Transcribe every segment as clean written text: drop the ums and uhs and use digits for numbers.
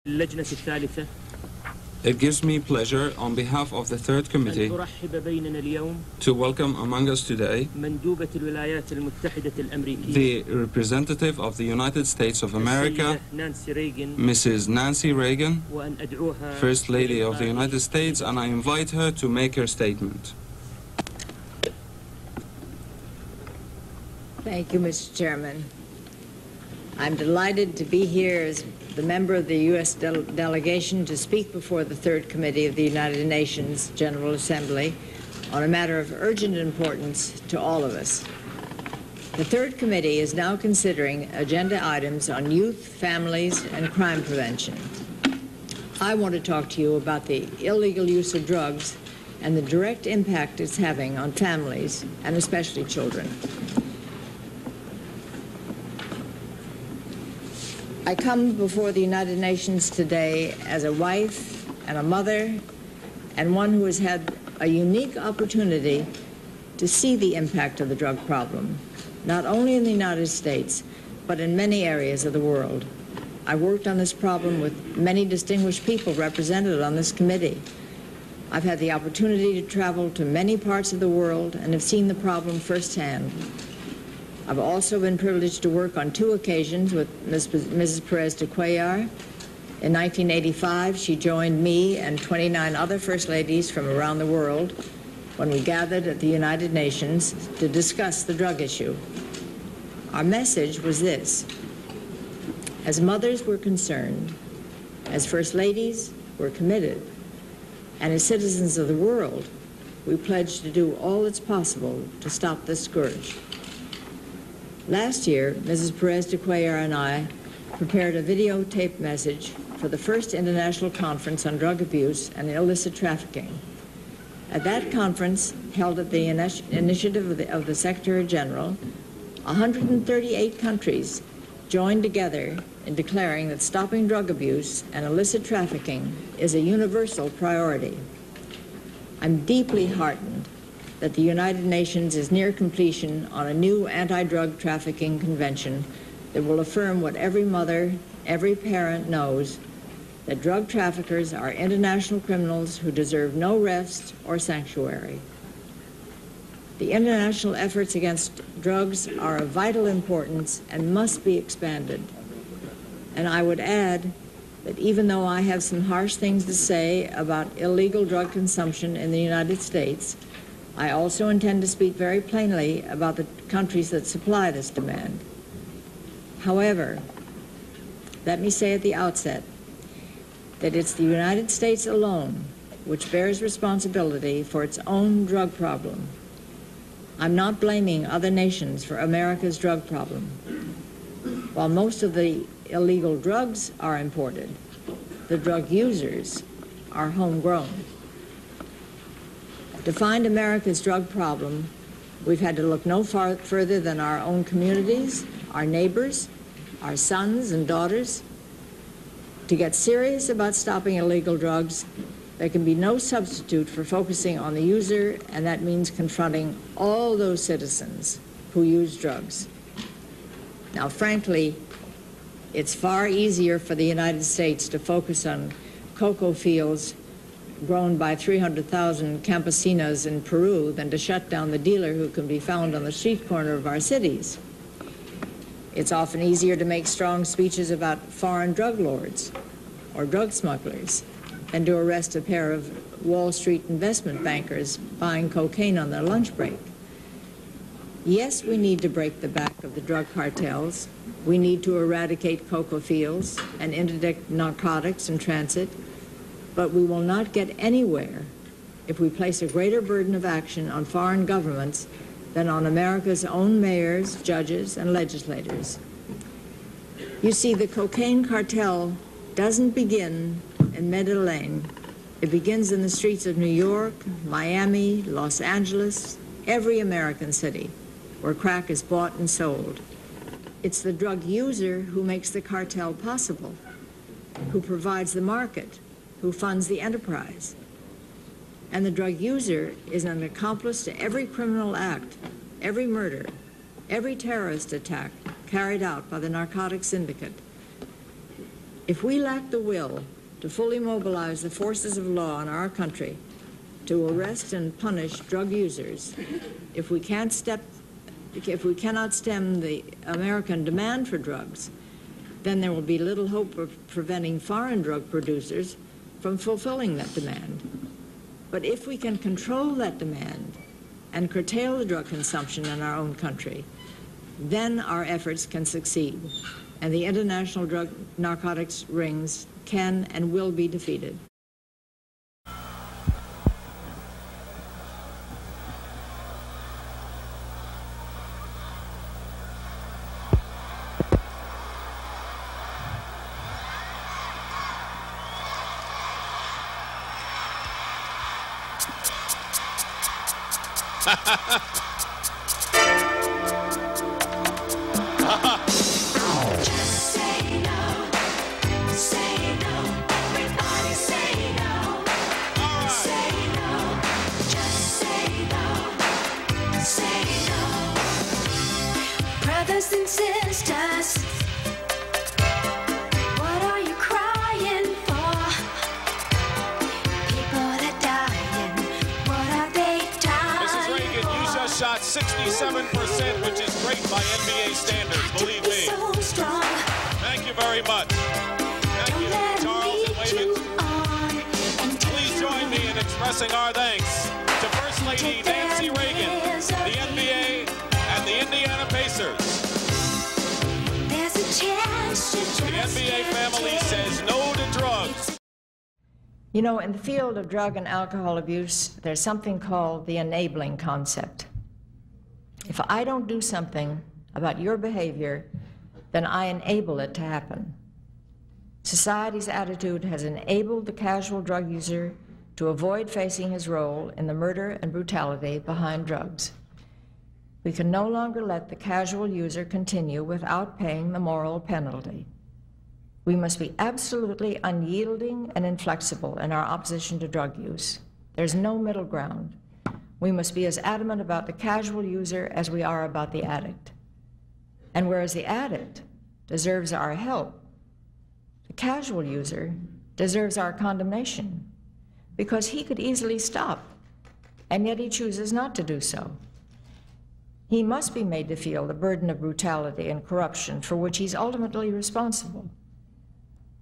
اللجنة الثالثة It gives me pleasure on behalf of the third committee أن أرحب بيننا اليوم to welcome among us today مندوبة الولايات المتحدة الأمريكية the representative of the United States of America, السيدة نانسي ريغان Mrs. Nancy Reagan, وأن أدعوها First Lady of the United States, and I invite her to make her statement. Thank you, Mr. Chairman. I'm delighted to be here as the member of the U.S. delegation to speak before the Third Committee of the United Nations General Assembly on a matter of urgent importance to all of us. The Third Committee is now considering agenda items on youth, families, and crime prevention. I want to talk to you about the illegal use of drugs and the direct impact it's having on families, and especially children. I come before the United Nations today as a wife and a mother and one who has had a unique opportunity to see the impact of the drug problem, not only in the United States, but in many areas of the world. I worked on this problem with many distinguished people represented on this committee. I've had the opportunity to travel to many parts of the world and have seen the problem firsthand. I've also been privileged to work on two occasions with Mrs. Perez de Cuellar. In 1985, she joined me and 29 other First Ladies from around the world when we gathered at the United Nations to discuss the drug issue. Our message was this: as mothers, we're concerned, as First Ladies, we're committed, and as citizens of the world, we pledge to do all that's possible to stop this scourge. Last year, Mrs. Perez de Cuellar and I prepared a videotaped message for the first international conference on drug abuse and illicit trafficking. At that conference, held at the initiative of the Secretary General, 138 countries joined together in declaring that stopping drug abuse and illicit trafficking is a universal priority. I'm deeply heartened that the United Nations is near completion on a new anti-drug trafficking convention that will affirm what every mother, every parent knows, that drug traffickers are international criminals who deserve no rest or sanctuary. The international efforts against drugs are of vital importance and must be expanded. And I would add that even though I have some harsh things to say about illegal drug consumption in the United States, I also intend to speak very plainly about the countries that supply this demand. However, let me say at the outset that it's the United States alone which bears responsibility for its own drug problem. I'm not blaming other nations for America's drug problem. While most of the illegal drugs are imported, the drug users are homegrown. To find America's drug problem, we've had to look no further than our own communities, our neighbors, our sons and daughters. To get serious about stopping illegal drugs, there can be no substitute for focusing on the user, and that means confronting all those citizens who use drugs. Now, frankly, it's far easier for the United States to focus on cocoa fields grown by 300,000 campesinos in Peru than to shut down the dealer who can be found on the street corner of our cities. It's often easier to make strong speeches about foreign drug lords or drug smugglers than to arrest a pair of Wall Street investment bankers buying cocaine on their lunch break. Yes, we need to break the back of the drug cartels. We need to eradicate cocoa fields and interdict narcotics in transit. But we will not get anywhere if we place a greater burden of action on foreign governments than on America's own mayors, judges, and legislators. You see, the cocaine cartel doesn't begin in Medellin. It begins in the streets of New York, Miami, Los Angeles, every American city where crack is bought and sold. It's the drug user who makes the cartel possible, who provides the market, who funds the enterprise. And the drug user is an accomplice to every criminal act, every murder, every terrorist attack carried out by the narcotics syndicate. If we lack the will to fully mobilize the forces of law in our country to arrest and punish drug users, if we cannot stem the American demand for drugs, then there will be little hope of preventing foreign drug producers from fulfilling that demand. But if we can control that demand and curtail the drug consumption in our own country, then our efforts can succeed, and the international drug narcotics rings can and will be defeated. Brothers and sisters, what are you crying for? People are dying, what are they dying Mrs. Reagan, for? you just shot 67%, which is great by NBA standards, believe me. So strong. Thank you very much. Thank you, Charles and Wayman. Please join me in expressing our thanks to First Lady Nancy Reagan, the NBA, and the Indiana Pacers. There's a chance to The NBA family says no to drugs. You know, in the field of drug and alcohol abuse, there's something called the enabling concept. If I don't do something about your behavior, then I enable it to happen. Society's attitude has enabled the casual drug user to avoid facing his role in the murder and brutality behind drugs. We can no longer let the casual user continue without paying the moral penalty. We must be absolutely unyielding and inflexible in our opposition to drug use. There's no middle ground. We must be as adamant about the casual user as we are about the addict. And whereas the addict deserves our help, the casual user deserves our condemnation, because he could easily stop, and yet he chooses not to do so. He must be made to feel the burden of brutality and corruption for which he's ultimately responsible.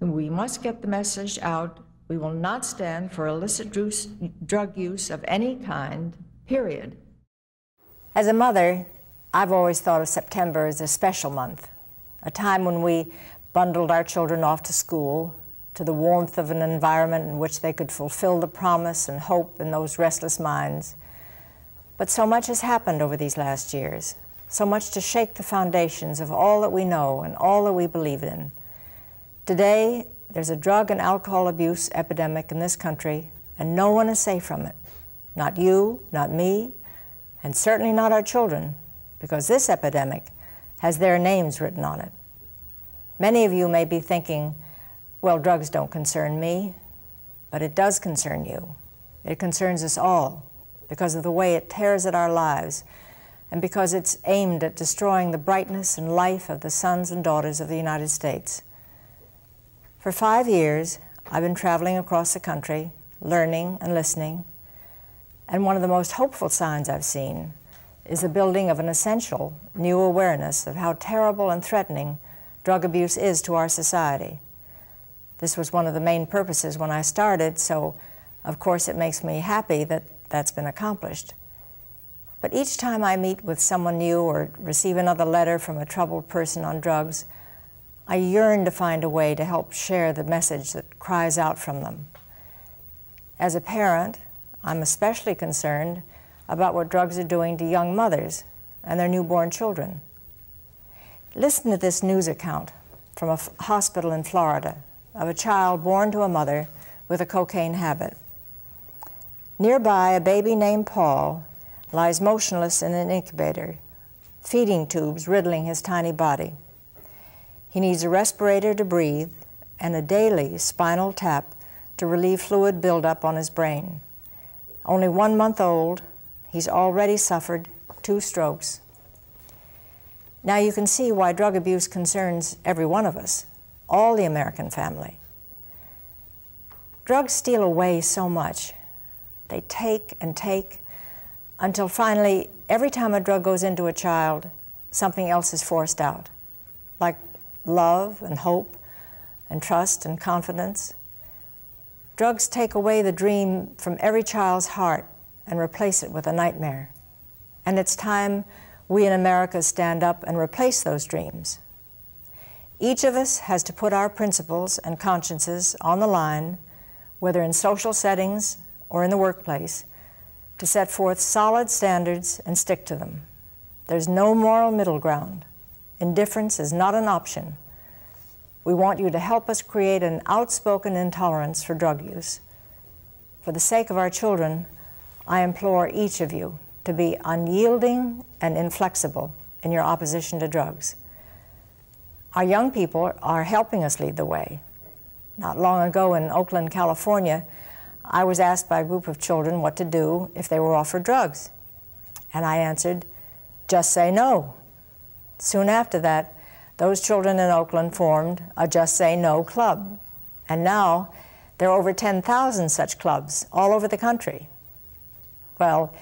We must get the message out. We will not stand for illicit drug use of any kind, period. As a mother, I've always thought of September as a special month, a time when we bundled our children off to school, to the warmth of an environment in which they could fulfill the promise and hope in those restless minds. But so much has happened over these last years, so much to shake the foundations of all that we know and all that we believe in. Today, there's a drug and alcohol abuse epidemic in this country, and no one is safe from it. Not you, not me, and certainly not our children, because this epidemic has their names written on it. Many of you may be thinking, well, drugs don't concern me, but it does concern you. It concerns us all because of the way it tears at our lives and because it's aimed at destroying the brightness and life of the sons and daughters of the United States. For 5 years, I've been traveling across the country, learning and listening, and one of the most hopeful signs I've seen is the building of an essential new awareness of how terrible and threatening drug abuse is to our society. This was one of the main purposes when I started, so of course it makes me happy that that's been accomplished. But each time I meet with someone new or receive another letter from a troubled person on drugs, I yearn to find a way to help share the message that cries out from them. As a parent, I'm especially concerned about what drugs are doing to young mothers and their newborn children. Listen to this news account from a hospital in Florida of a child born to a mother with a cocaine habit. Nearby, a baby named Paul lies motionless in an incubator, feeding tubes riddling his tiny body. He needs a respirator to breathe and a daily spinal tap to relieve fluid buildup on his brain. Only 1 month old, he's already suffered 2 strokes. Now you can see why drug abuse concerns every one of us. all the American family. Drugs steal away so much. They take and take until finally, every time a drug goes into a child, something else is forced out, like love and hope and trust and confidence. Drugs take away the dream from every child's heart and replace it with a nightmare. And it's time we in America stand up and replace those dreams. Each of us has to put our principles and consciences on the line, whether in social settings or in the workplace, to set forth solid standards and stick to them. There's no moral middle ground. Indifference is not an option. We want you to help us create an outspoken intolerance for drug use. For the sake of our children, I implore each of you to be unyielding and inflexible in your opposition to drugs. Our young people are helping us lead the way. Not long ago in Oakland, California, I was asked by a group of children what to do if they were offered drugs. And I answered, just say no. Soon after that, those children in Oakland formed a Just Say No club. And now there are over 10,000 such clubs all over the country. Well,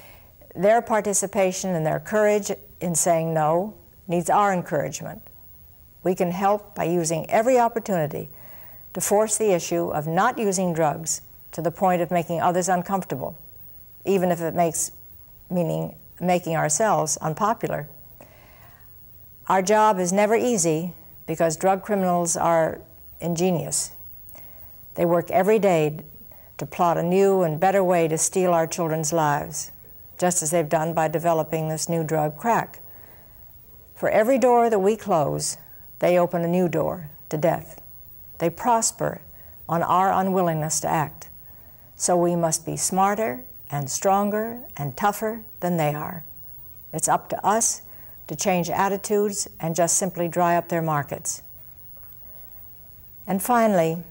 their participation and their courage in saying no needs our encouragement. We can help by using every opportunity to force the issue of not using drugs to the point of making others uncomfortable, even if it meaning making ourselves unpopular. Our job is never easy because drug criminals are ingenious. They work every day to plot a new and better way to steal our children's lives, just as they've done by developing this new drug, crack. For every door that we close, they open a new door to death. They prosper on our unwillingness to act. So we must be smarter and stronger and tougher than they are. It's up to us to change attitudes and just simply dry up their markets. And finally,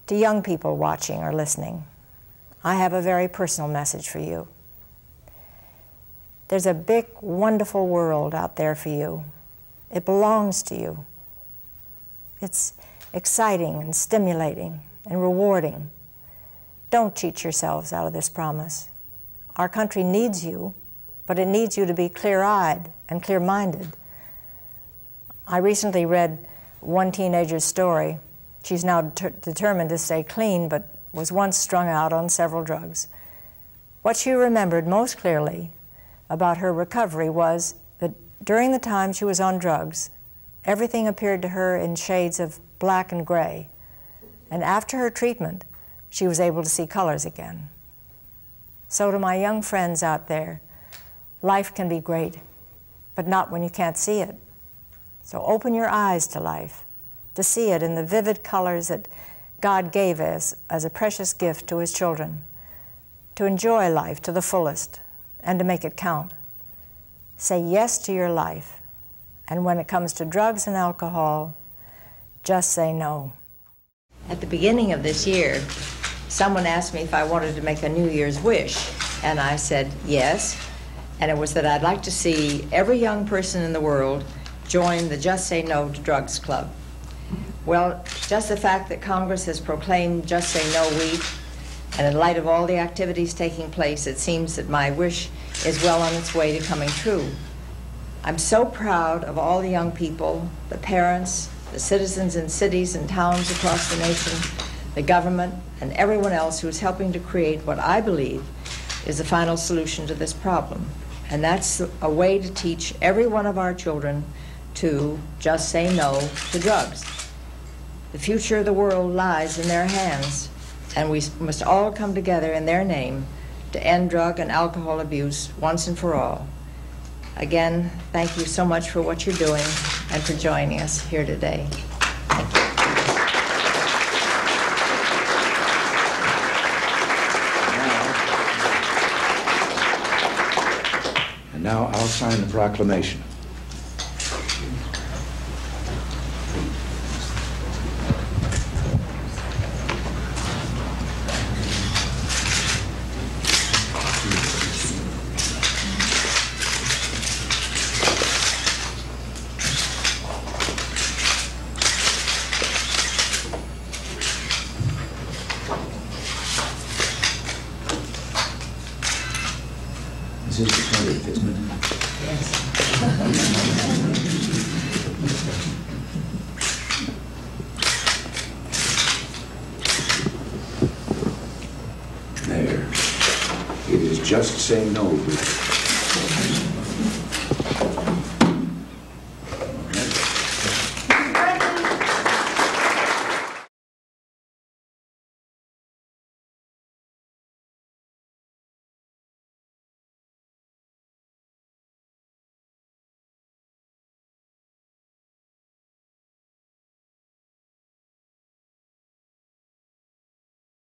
to young people watching or listening, I have a very personal message for you. There's a big, wonderful world out there for you. It belongs to you. It's exciting and stimulating and rewarding. Don't cheat yourselves out of this promise. Our country needs you, but it needs you to be clear-eyed and clear-minded. I recently read one teenager's story. She's now determined to stay clean, but was once strung out on several drugs. What she remembered most clearly about her recovery was that during the time she was on drugs, everything appeared to her in shades of black and gray. And after her treatment, she was able to see colors again. So to my young friends out there, life can be great, but not when you can't see it. So open your eyes to life, to see it in the vivid colors that God gave us as a precious gift to His children, to enjoy life to the fullest and to make it count. Say yes to your life, and when it comes to drugs and alcohol, just say no. At the beginning of this year, someone asked me if I wanted to make a New Year's wish, and I said yes, and it was that I'd like to see every young person in the world join the Just Say No to Drugs Club. Well, just the fact that Congress has proclaimed Just Say No Week, and in light of all the activities taking place, it seems that my wish is well on its way to coming true. I'm so proud of all the young people, the parents, the citizens in cities and towns across the nation, the government, and everyone else who's helping to create what I believe is the final solution to this problem. And that's a way to teach every one of our children to just say no to drugs. The future of the world lies in their hands, and we must all come together in their name to end drug and alcohol abuse once and for all. Again, thank you so much for what you're doing and for joining us here today. Thank you. And now I'll sign the proclamation. This is the 20th, isn't it? There. It is just saying no, Bruce.